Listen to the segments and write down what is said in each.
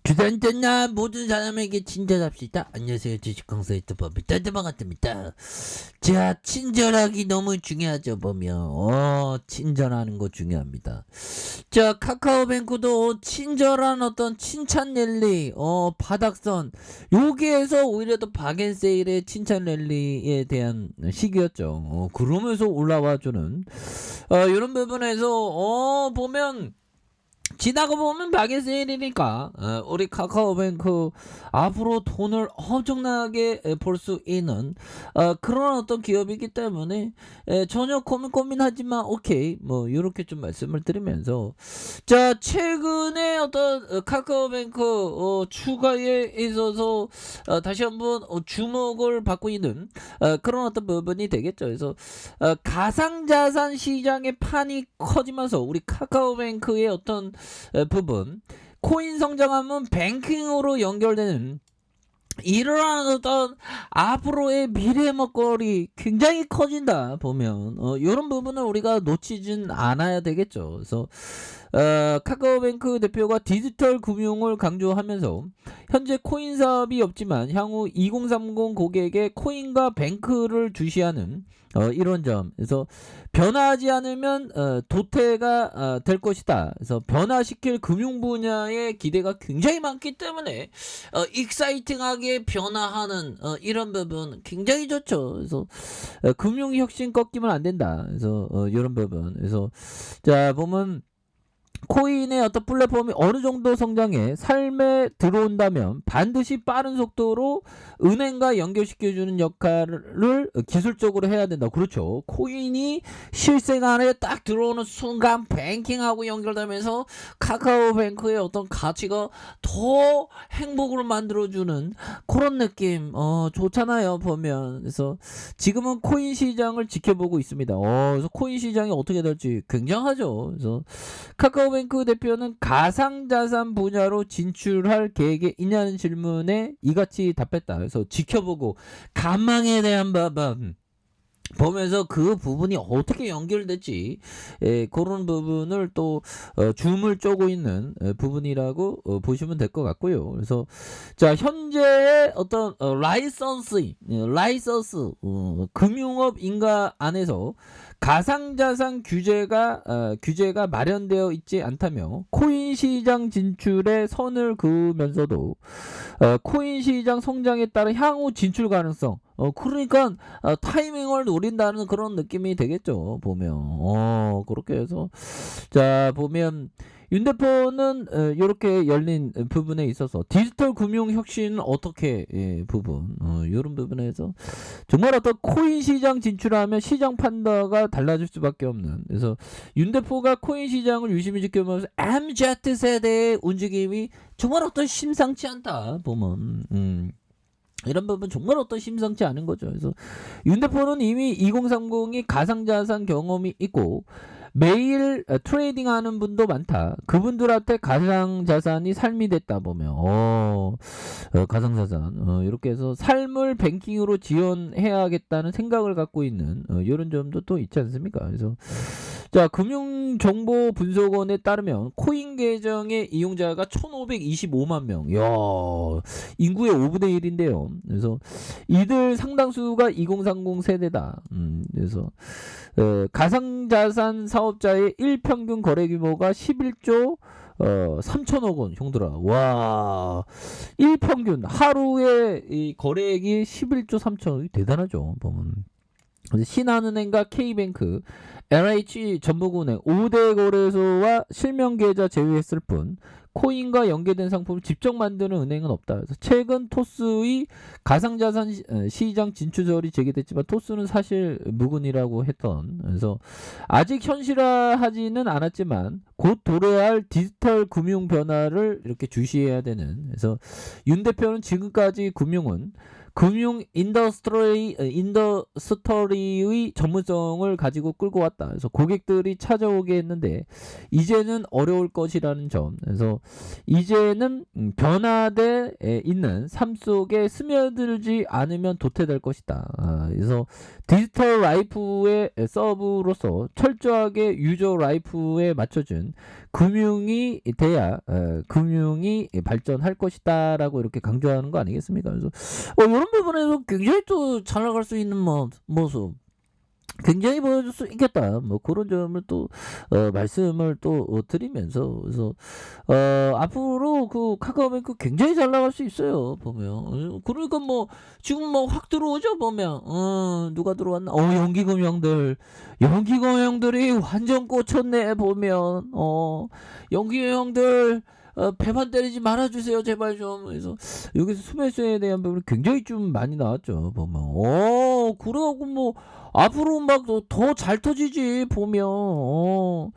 주단전나 모든 사람에게 친절합시다. 안녕하세요. 주식강사 유튜버 미딴드방아입니다. 자, 친절하기 너무 중요하죠. 보면 친절하는 거 중요합니다. 자, 카카오뱅크도 친절한 어떤 칭찬 랠리, 바닥선 여기에서 오히려 더 박앤세일의 칭찬 랠리에 대한 시기였죠. 그러면서 올라와주는 이런 부분에서 보면 지나고 보면 박앤세일이니까 우리 카카오뱅크 앞으로 돈을 엄청나게 벌 수 있는 그런 어떤 기업이기 때문에 전혀 고민하지만 오케이 뭐 이렇게 좀 말씀을 드리면서 자 최근에 어떤 카카오뱅크 추가에 있어서 다시 한번 주목을 받고 있는 그런 어떤 부분이 되겠죠. 그래서 가상자산 시장의 판이 커지면서 우리 카카오뱅크의 어떤 부분 코인 성장하면 뱅킹으로 연결되는 이러한 어떤 앞으로의 미래 먹거리 굉장히 커진다 보면 이런 부분을 우리가 놓치진 않아야 되겠죠. 그래서 카카오뱅크 대표가 디지털 금융을 강조하면서 현재 코인 사업이 없지만 향후 2030 고객에게 코인과 뱅크를 주시하는 이런 점. 그래서 변화하지 않으면 도태가 될 것이다. 그래서 변화시킬 금융 분야의 기대가 굉장히 많기 때문에 익사이팅하게 변화하는 이런 부분 굉장히 좋죠. 그래서 금융 혁신 꺾이면 안 된다. 그래서 이런 부분. 그래서 자 보면 코인의 어떤 플랫폼이 어느 정도 성장해 삶에 들어온다면 반드시 빠른 속도로 은행과 연결시켜주는 역할을 기술적으로 해야 된다. 그렇죠. 코인이 실생활에 딱 들어오는 순간 뱅킹하고 연결되면서 카카오뱅크의 어떤 가치가 더 행복으로 만들어주는 그런 느낌 좋잖아요. 보면 그래서 지금은 코인 시장을 지켜보고 있습니다. 그래서 코인 시장이 어떻게 될지 굉장하죠. 그래서 카카오뱅크 대표는 가상자산 분야로 진출할 계획이 있냐는 질문에 이같이 답했다. 그래서 지켜보고 가망에 대한 부분 보면서 그 부분이 어떻게 연결될지 그런 부분을 또 줌을 쪼고 있는 부분이라고 보시면 될 것 같고요. 그래서 자 현재의 어떤 라이선스 금융업 인가 안에서 가상자산 규제가 마련되어 있지 않다며 코인 시장 진출에 선을 그으면서도 코인 시장 성장에 따른 향후 진출 가능성 그러니까 타이밍을 노린다는 그런 느낌이 되겠죠. 보면 그렇게 해서 자 보면 윤대표는 이렇게 열린 부분에 있어서 디지털 금융 혁신 어떻게 부분 이런 부분에서 정말 어떤 코인 시장 진출하면 시장 판도가 달라질 수밖에 없는 그래서 윤대표가 코인 시장을 유심히 지켜보면서 MZ 세대의 움직임이 정말 어떤 심상치 않다 보면 이런 부분 정말 어떤 심상치 않은 거죠. 그래서 윤대표는 이미 2030이 가상자산 경험이 있고 매일 트레이딩하는 분도 많다. 그분들한테 가상자산이 삶이 됐다 보면 가상자산 이렇게 해서 삶을 뱅킹으로 지원해야겠다는 생각을 갖고 있는 이런 점도 또 있지 않습니까? 그래서 자 금융정보분석원에 따르면 코인 계정의 이용자가 1525만 명. 이야 인구의 5분의 1인데요. 그래서 이들 상당수가 2030 세대다. 그래서 가상자산 사업자의 일평균 거래 규모가 11조 3천억 원 정도라. 와, 일평균 하루에 이 거래액이 11조 3천억이 대단하죠. 보면. 신한은행과 K뱅크, LH 전북은행 5대 거래소와 실명 계좌 제외했을 뿐 코인과 연계된 상품을 직접 만드는 은행은 없다. 그래서 최근 토스의 가상자산 시장 진출설이 제기됐지만 토스는 사실 무근이라고 했던 그래서 아직 현실화하지는 않았지만 곧 도래할 디지털 금융 변화를 이렇게 주시해야 되는 그래서 윤 대표는 지금까지 금융은 금융 인더스토리의 전문성을 가지고 끌고 왔다. 그래서 고객들이 찾아오게 했는데 이제는 어려울 것이라는 점. 그래서 이제는 변화돼 있는 삶 속에 스며들지 않으면 도태될 것이다. 그래서 디지털 라이프의 서브로서 철저하게 유저 라이프에 맞춰준 금융이 돼야 금융이 발전할 것이다라고 이렇게 강조하는 거 아니겠습니까? 그래서 이런 부분에서 굉장히 또 잘 나갈 수 있는 모습 굉장히 보여줄 수 있겠다. 뭐 그런 점을 또 말씀을 또 드리면서 그래서 앞으로 그 카카오뱅크 굉장히 잘 나갈 수 있어요. 보면 그러니까 뭐 지금 뭐 확 들어오죠. 보면 누가 들어왔나? 연기금 형들이 완전 꽂혔네. 보면 연기금 형들 배만 때리지 말아주세요 제발 좀. 그래서 여기서 수매수에 대한 부분이 굉장히 좀 많이 나왔죠. 보면 그래갖고 뭐 앞으로 막 더 잘 터지지. 보면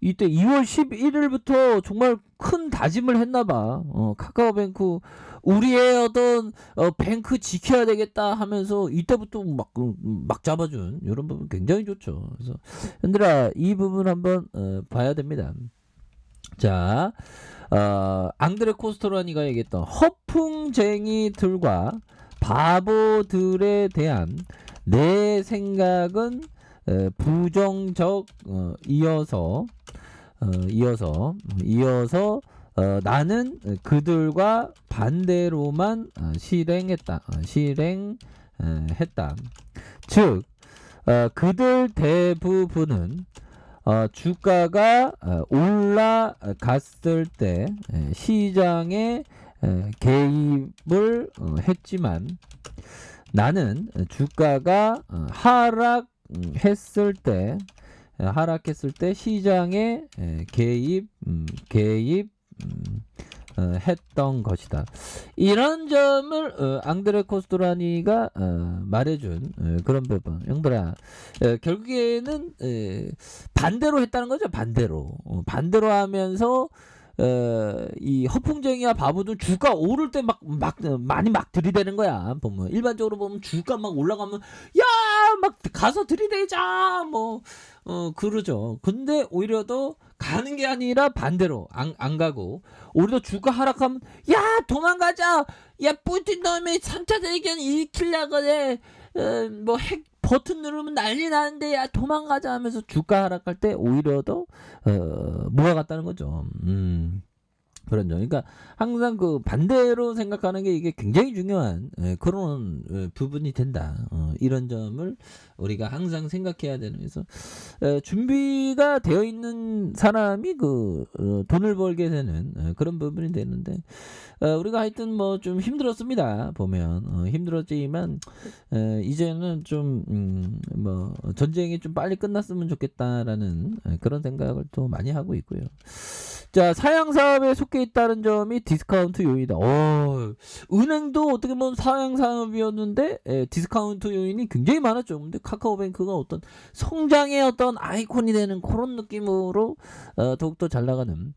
이때 2월 11일부터 정말 큰 다짐을 했나봐. 카카오뱅크 우리의 어떤 뱅크 지켜야 되겠다 하면서 이때부터 막 잡아준 이런 부분 굉장히 좋죠. 그래서 얘들아 이 부분 한번 봐야 됩니다. 자, 앙드레 코스토라니가 얘기했던 허풍쟁이들과 바보들에 대한 내 생각은 부정적 이어서 나는 그들과 반대로만 실행했다. 즉 그들 대부분은 주가가 올라갔을 때 시장에 개입을 했지만 나는 주가가 하락했을 때 시장에 했던 것이다. 이런 점을 앙드레 코스토라니가 말해준 그런 부분. 형들아 결국에는 반대로 했다는 거죠. 반대로 하면서 이 허풍쟁이와 바보들 주가 오를 때 많이 들이대는 거야. 보면 일반적으로 보면 주가 막 올라가면 야 막 가서 들이대자 그러죠. 근데 오히려 더 가는 게 아니라 반대로 안 가고 오히려 주가 하락하면 야 도망가자. 야 뿌틴 놈이 3차 대전 일으키려고 그래. 핵 버튼 누르면 난리 나는데 야 도망가자 하면서 주가 하락할 때 오히려 더 모아갔다는 거죠. 그런 점. 그러니까 항상 그 반대로 생각하는 게 이게 굉장히 중요한 그런 부분이 된다. 이런 점을 우리가 항상 생각해야 되는. 그래서 준비가 되어 있는 사람이 그 돈을 벌게 되는 그런 부분이 되는데 우리가 하여튼 뭐 좀 힘들었습니다. 보면 힘들었지만 이제는 좀 뭐 전쟁이 좀 빨리 끝났으면 좋겠다라는 그런 생각을 또 많이 하고 있고요. 자, 사양 사업에 속해 있다는 점이 디스카운트 요인이다. 은행도 어떻게 보면 사양 사업이었는데 디스카운트 요인이 굉장히 많았죠. 근데 카카오뱅크가 어떤 성장의 어떤 아이콘이 되는 그런 느낌으로 더욱더 잘 나가는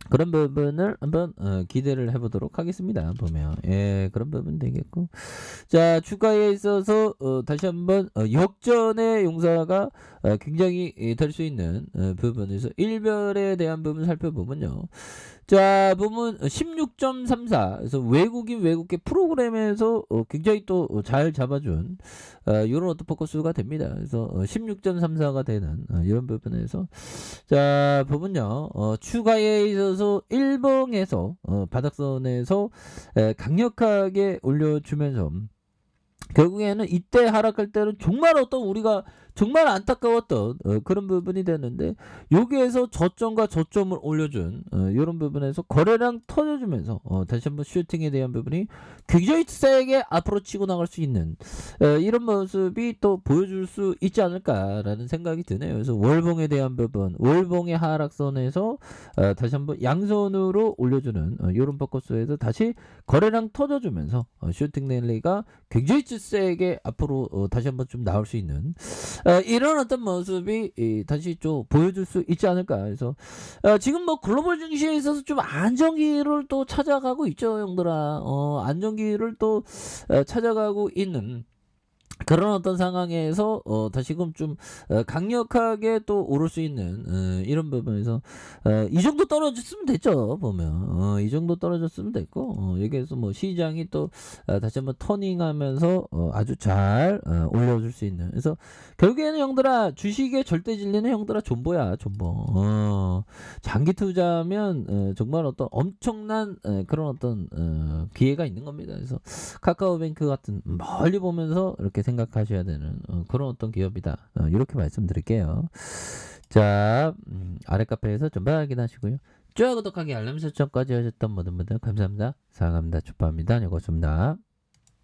그런 부분을 한번 기대를 해보도록 하겠습니다. 보면 그런 부분 되겠고, 자 주가에 있어서 다시 한번 역전의 용사가 굉장히 될 수 있는 부분에서 일별에 대한 부분 살펴보면요. 자 보면 16.34 그래서 외국계 프로그램에서 굉장히 또 잘 잡아준 이런 오토포커스가 됩니다. 그래서 16.34가 되는 이런 부분에서 자 보면요 추가에 있어서 일봉에서 바닥선에서 강력하게 올려주면서 결국에는 이때 하락할 때는 정말 우리가 정말 안타까웠던 그런 부분이 되는데 여기에서 저점과 저점을 올려준 이런 부분에서 거래량 터져주면서 다시 한번 슈팅에 대한 부분이 굉장히 세게 앞으로 치고 나갈 수 있는 이런 모습이 또 보여줄 수 있지 않을까라는 생각이 드네요. 그래서 월봉에 대한 부분, 월봉의 하락선에서 다시 한번 양선으로 올려주는 이런 포커스에서 다시 거래량 터져주면서 슈팅 랠리가 굉장히 세게 앞으로 다시 한번 좀 나올 수 있는 이런 어떤 모습이 다시 좀 보여줄 수 있지 않을까. 그래서 지금 뭐 글로벌 증시에 있어서 좀 안정기를 또 찾아가고 있죠, 형들아. 안정기를 또 찾아가고 있는 그런 어떤 상황에서 다시금 좀 강력하게 또 오를 수 있는 이런 부분에서 이 정도 떨어졌으면 됐죠, 보면. 이 정도 떨어졌으면 됐고, 여기에서 뭐 시장이 또 다시 한번 터닝하면서 아주 잘 올려줄 수 있는. 그래서 결국에는 형들아, 주식의 절대 진리는 형들아 존버야, 존버. 장기 투자하면 정말 어떤 엄청난 그런 어떤 기회가 있는 겁니다. 그래서 카카오뱅크 같은 멀리 보면서 이렇게 생각하셔야 되는 그런 어떤 기업이다. 이렇게 말씀드릴게요. 자, 아래 카페에서 좀 확인하시고요. 좋아요, 구독하기, 알람 설정까지 하셨던 모든 분들 감사합니다. 사랑합니다. 축하합니다. 이것입니다.